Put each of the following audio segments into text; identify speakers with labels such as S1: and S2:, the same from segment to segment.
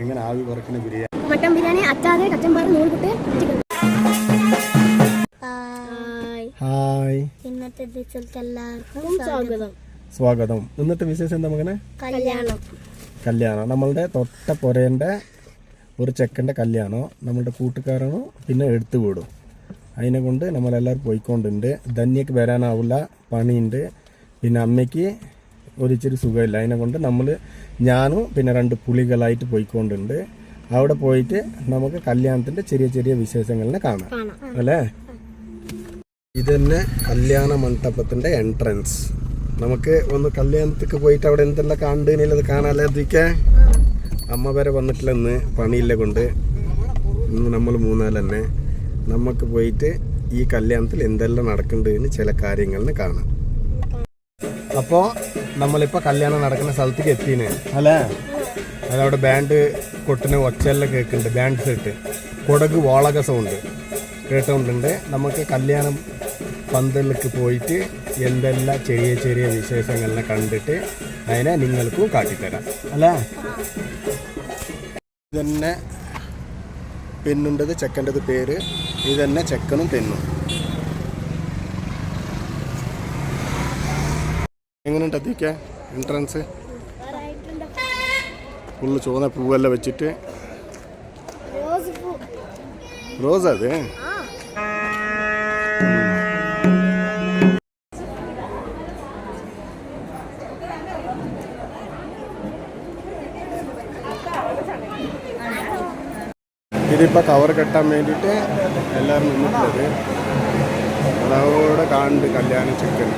S1: എങ്ങനെ ആവി പറക്കുന്ന ബിരിയാണി,
S2: മട്ടൻ ബിരിയാണി, അച്ചാറ്, കച്ചമ്പാറ്, നൂൽപുട്ട്, ചിക്കൻ.
S1: ഹായ്,
S2: ഇന്നത്തെ എല്ലാവർക്കും
S1: സ്വാഗതം. ഇന്നത്തെ വിശേഷം എന്താ മകനെ? കല്യാണം. നമ്മളുടെ തൊട്ട പുരേൻ്റെ ഒരു ചെക്കൻ്റെ കല്യാണം. നമ്മളുടെ കൂട്ടുകാരാണോ പിന്നെ എടുത്തു വിടും. അതിനെ കൊണ്ട് നമ്മളെല്ലാവരും പോയിക്കൊണ്ടുണ്ട്. ധന്യക്ക് വരാനാവില്ല, പണിയുണ്ട്. പിന്നെ അമ്മയ്ക്ക് ഒരിച്ചിരി സുഖമില്ല. അതിനെ കൊണ്ട് ഞാനും പിന്നെ 2 പുളികളായിട്ട് പോയിക്കൊണ്ടുണ്ട്. അവിടെ പോയിട്ട് നമുക്ക് കല്യാണത്തിൻ്റെ ചെറിയ ചെറിയ വിശേഷങ്ങളിനെ കാണാം അല്ലേ. ഇതന്നെ കല്യാണ മണ്ഡപത്തിൻ്റെ എൻട്രൻസ്. നമുക്ക് ഒന്ന് കല്യാണത്തേക്ക് പോയിട്ട് അവിടെ എന്തെല്ലാം കണ്ടുന്നത് കാണാതിരിക്കാൻ. അമ്മ വരെ വന്നിട്ടില്ല, ഇന്ന് പണിയില്ല കൊണ്ട്. ഇന്ന് നമ്മൾ 3 തന്നെ നമുക്ക് പോയിട്ട് ഈ കല്യാണത്തിൽ എന്തെല്ലാം നടക്കുന്നുണ്ടെന്ന് ചില കാര്യങ്ങളിന് കാണാം. അപ്പോൾ നമ്മളിപ്പോൾ കല്യാണം നടക്കുന്ന സ്ഥലത്തേക്ക് എത്തിനെ അല്ലേ. അതവിടെ ബാൻഡ് കൊട്ടിന് ഒച്ചയെല്ലാം കേൾക്കുന്നുണ്ട്, ബാൻഡ് സെറ്റ്, കൊടക് വാളക സൗണ്ട് കേട്ടുകൊണ്ടുണ്ട്. നമുക്ക് കല്യാണം പന്തലിലേക്ക് പോയിട്ട് എന്തെല്ലാം ചെറിയ ചെറിയ വിശേഷങ്ങളെ കണ്ടിട്ട് അതിനെ നിങ്ങൾക്കും കാട്ടിത്തരാം അല്ലേ. ഇതന്നെ പെണ്ണുണ്ടത്, ചെക്കൻ്റെത് പേര്. ഇതന്നെ ചെക്കനും പെണ്ണും. എങ്ങനെയുണ്ട് അതിക്ക എൻട്രൻസ്? ഫുള്ള് ചുവന്ന പൂവെല്ലാം വെച്ചിട്ട്. റോസ് അത് ഇതിപ്പോൾ കവർ കെട്ടാൻ വേണ്ടിയിട്ട് എല്ലാവരും നിന്നിട്ടുള്ളത്. അതവിടെ കാണുന്നുണ്ട് കല്യാണ ചെക്കൻ.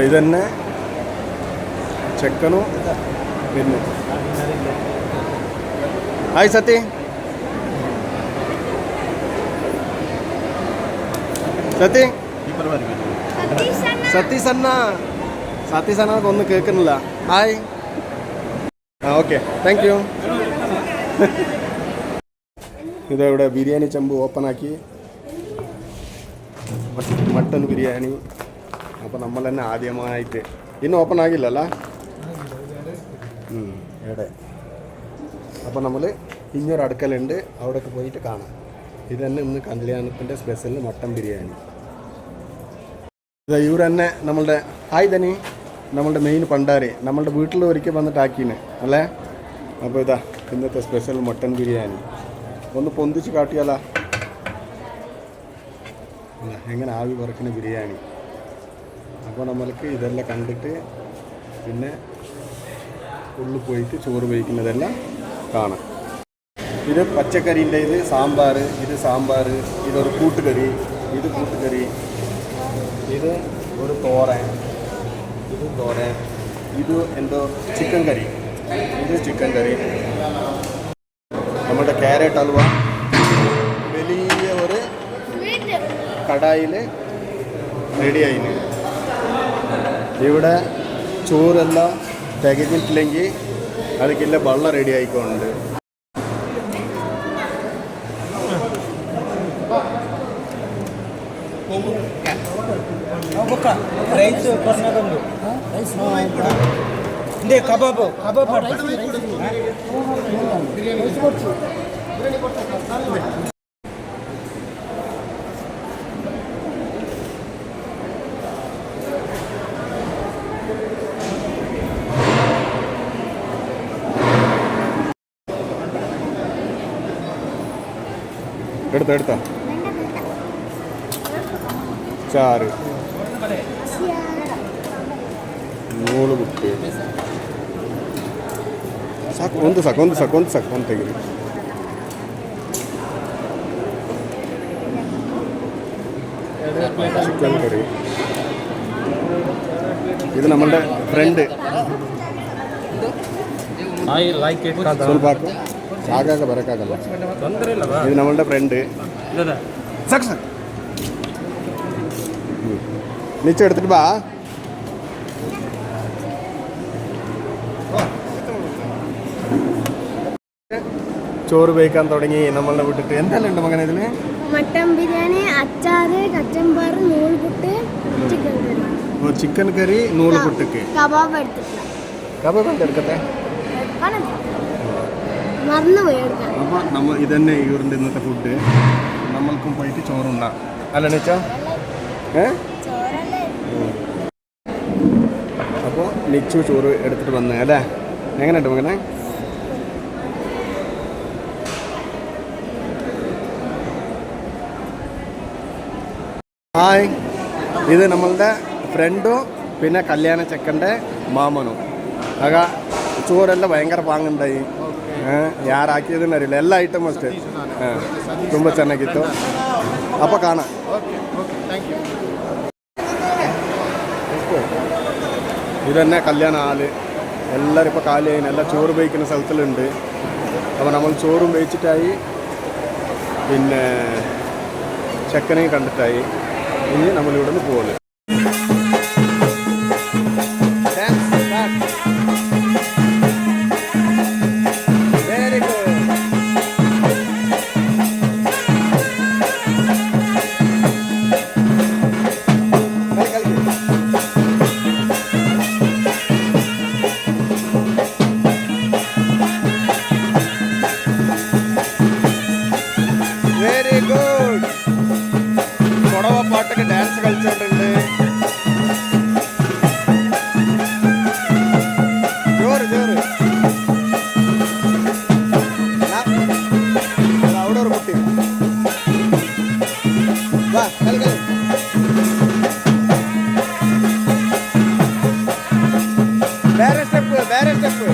S1: ഇതന്നെ ചെക്കനും പെണ്ണും. ഹായ് സത്യ. സതീഷ് ഒന്നും കേൾക്കുന്നില്ല. ഹായ്. Okay, thank you. ഇതവിടെ ബിരിയാണി ചെമ്പ് ഓപ്പണാക്കി, മട്ടൺ ബിരിയാണി. അപ്പോൾ നമ്മൾ തന്നെ ആദ്യമായിട്ട് ഇന്ന് ഓപ്പൺ ആകില്ലല്ലോ എവിടെ. അപ്പോൾ നമ്മൾ ഇഞ്ഞൊരു അടുക്കലുണ്ട്, അവിടെയൊക്കെ പോയിട്ട് കാണാം. ഇത് തന്നെ ഇന്ന് കല്യാണത്തിൻ്റെ സ്പെഷ്യൽ മട്ടൻ ബിരിയാണി. ഇവർ തന്നെ നമ്മളുടെ ഹായ് ധനി, നമ്മളുടെ മെയിൻ പണ്ടാരി, നമ്മളുടെ വീട്ടിൽ ഒരിക്കൽ വന്നിട്ട് ആക്കീന് അല്ലേ. അപ്പോൾ ഇതാ ഇന്നത്തെ സ്പെഷ്യൽ മട്ടൻ ബിരിയാണി. ഒന്ന് പൊന്തിച്ച് കാട്ടിയാലാ എങ്ങനെ ആവി പറക്കുന്ന ബിരിയാണി. അപ്പോൾ നമ്മൾക്ക് ഇതെല്ലാം കണ്ടിട്ട് പിന്നെ ഉള്ളിൽ പോയിട്ട് ചോറ് വയ്ക്കുന്നതെല്ലാം കാണാം. ഇത് പച്ചക്കറിൻ്റെ, ഇത് സാമ്പാർ, ഇതൊരു കൂട്ടുകറി, ഇത് കൂട്ടുകറി, ഇത് ഒരു തോരൻ, ഇത് എന്തോ ചിക്കൻ കറി, ഇത് ചിക്കൻ കറി. നമ്മുടെ ക്യാരറ്റ് ഹൽവ വലിയ ഒരു കടായിൽ റെഡിയായിന്. ഇവിടെ ചോറെല്ലാം തികഞ്ഞിട്ടില്ലെങ്കിൽ അതിക്കില്ല വെള്ളം റെഡി ആയിക്കോണ്ട്. എടുത്ത ചാറ്, ನೂಲುಗುಟ್ಟಿ ಸಾಕು. ಒಂದು ತೆಗೀರಿ. Chicken curry. ಇದು നമ്മളുടെ ಫ್ರೆಂಡ್. ಸ್ವಲ್ಪ ಹಾಕು, ಆಗಾಗ ಬರೋಕ್ಕಾಗಲ್ಲ. ಇದು നമ്മളുടെ ಫ್ರೆಂಡ್. ಸಾಕು ನಿಚ್ಚ എടുത്തിട്ട് ಬಾ. ചോറ് വേവിക്കാൻ തുടങ്ങി നമ്മളെ വിട്ടിട്ട്. എന്തെല്ലാം ഉണ്ട് മകനെ ഇതിന്?
S2: മട്ടൻ ബിരിയാണി, അച്ചാറ്, കച്ചമ്പർ, നൂൽപുട്ട്, ചിക്കൻ കറി.
S1: ചിക്കൻ കറി, നൂൽപുട്ടക്ക്
S2: കബാബ് എടുത്തിട്ടില്ല.
S1: കബാബ് എടുക്കട്ടെ.
S2: മറന്നുപോയി എടുക്കാൻ.
S1: അപ്പോൾ നമ്മൾ ഇതന്നെ ഇവരുടെ ഇന്നത്തെ ഫുഡ്. നമ്മൾക്കും പോയിട്ട് ചോറുണ്ടാ അല്ല നെച്ചാ? അപ്പോൾ നിച്ചു ചോറ് എടുത്തിട്ട് വന്നേ അല്ലേ? എങ്ങനെയുണ്ട് മകനെ? ഹായ്, ഇത് നമ്മളുടെ ഫ്രണ്ടും പിന്നെ കല്യാണ ചെക്കൻ്റെ മാമനും. ആക ചോറെല്ലാം ഭയങ്കರ ಪಾಂಗುಂಟಾಯಿ. ಯಾರು ಹಾಕಿದನ್ನ ಅರಿಲ್ಲ, ಎಲ್ಲ ಐಟಮ್ ಅಷ್ಟೇ. ತುಂಬ ಚೆನ್ನಾಗಿತ್ತು. ಅಪ್ಪ ಕಾಣ ഇതന്നെ കല്യാണ ഹാള്. എല്ലാവരും ഇപ്പോൾ കാലിയായി, എല്ലാ ചോറ് വേവിക്കുന്ന സ്ഥലത്തിലുണ്ട്. അപ്പോൾ നമ്മൾ ചോറും വേവിച്ചിട്ടായി, പിന്നെ ചെക്കനെയും കണ്ടിട്ടായി. ഇനി നമ്മളിവിടെ നിന്ന് പോകുന്നു. Very good. കൊടവ പാട്ടൊക്കെ ഡാൻസ് കളിച്ചോണ്ടുണ്ട്. ജോറ് ജോറ്. അവിടെ ഒരു കുട്ടി. വാ കളി കളി. വേറെ സ്റ്റെപ്പ് വേറെ സ്റ്റെപ്പ്.